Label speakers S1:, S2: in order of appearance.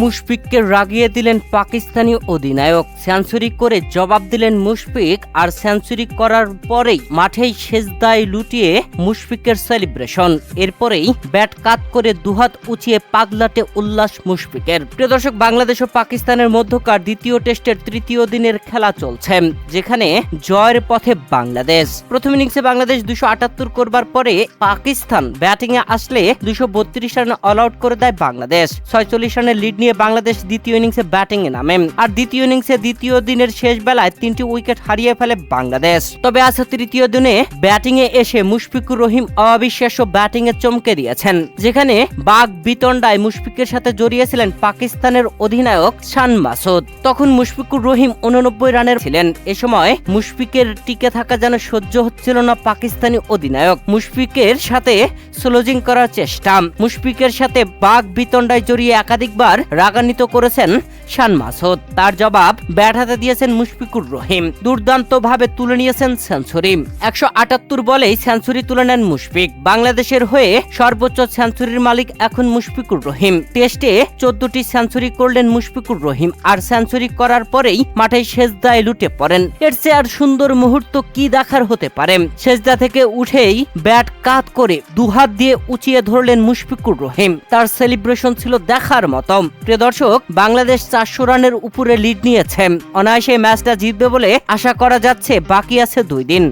S1: মুশফিককে রাগিয়ে দিলেন পাকিস্তানি অধিনায়ক। সেঞ্চুরি করে জবাব দিলেন মুশফিক, আর সেঞ্চুরি করার পরেই মাঠেই সেজদায় লুটিয়ে মুশফিকের সেলিব্রেশন। এরপরেই ব্যাট কাত করে দুহাত উঁচিয়ে পাগলাটে উল্লাস মুশফিকের। প্রিয় দর্শক, বাংলাদেশ ও পাকিস্তানের মধ্যকার দ্বিতীয় টেস্টের তৃতীয় দিনের খেলা চলছে, যেখানে জয়ের পথে বাংলাদেশ। প্রথম ইনিংসে বাংলাদেশ 278 করবার পরে পাকিস্তান ব্যাটিং এ আসলে 232 রানে অল আউট করে দেয় বাংলাদেশ। 46 রানের লিড নিয়ে বাংলাদেশ দ্বিতীয় ইনিংসে ব্যাটিং এ নামে, আর দ্বিতীয় ইনিংসে দ্বিতীয় দিনের শেষ বেলায় 3টি উইকেট হারিয়ে ফেলে বাংলাদেশ। তবে আজ তৃতীয় দিনে ব্যাটিং এ এসে মুশফিকুর রহিম অবিশ্বাস্য ব্যাটিং এ চমকে দিয়েছেন, যেখানে বাঘ বিতণ্ডায় মুশফিকের সাথে জড়িয়েছিলেন পাকিস্তানের অধিনায়ক শান মাসুদ। তখন মুশফিকুর রহিম 89 রানের ছিলেন। এ সময় মুশফিকের টিকে থাকা যেন সহ্য হচ্ছিল না পাকিস্তানি অধিনায়ক। মুশফিকের সাথে স্লোজিং করার চেষ্টা, মুশফিকের সাথে বাঘ বিতণ্ডায় জড়িয়ে একাধিকবার রাগান্বিত করেছেন শান মাসুদ। তার জবাব ব্যাট হাতে দিয়েছেন মুশফিকুর রহিম। দুর্দান্ত ভাবে তুলে নিয়েছেন সেঞ্চুরি। 178 বলেই সেঞ্চুরি তুলে নেন মুশফিক। বাংলাদেশের হয়ে সর্বোচ্চ সেঞ্চুরির মালিক এখন মুশফিকুর রহিম। টেস্টে 14টি সেঞ্চুরি করলেন মুশফিকুর রহিম, আর সেঞ্চুরি করার পরেই মাঠে সেজদায় লুটে পড়েন। এর চেয়ে আর সুন্দর মুহূর্ত কি দেখার হতে পারে। সেজদা থেকে উঠেই ব্যাট কাত করে দুহাত দিয়ে উঁচিয়ে ধরলেন মুশফিকুর রহিম। তার সেলিব্রেশন ছিল দেখার মতো। প্রিয় দর্শক, বাংলাদেশ 400 রানের উপরে লিড নিয়েছে। অনায়াসে ম্যাচটা জিতবে বলে আশা করা যাচ্ছে। বাকি আছে 2 দিন।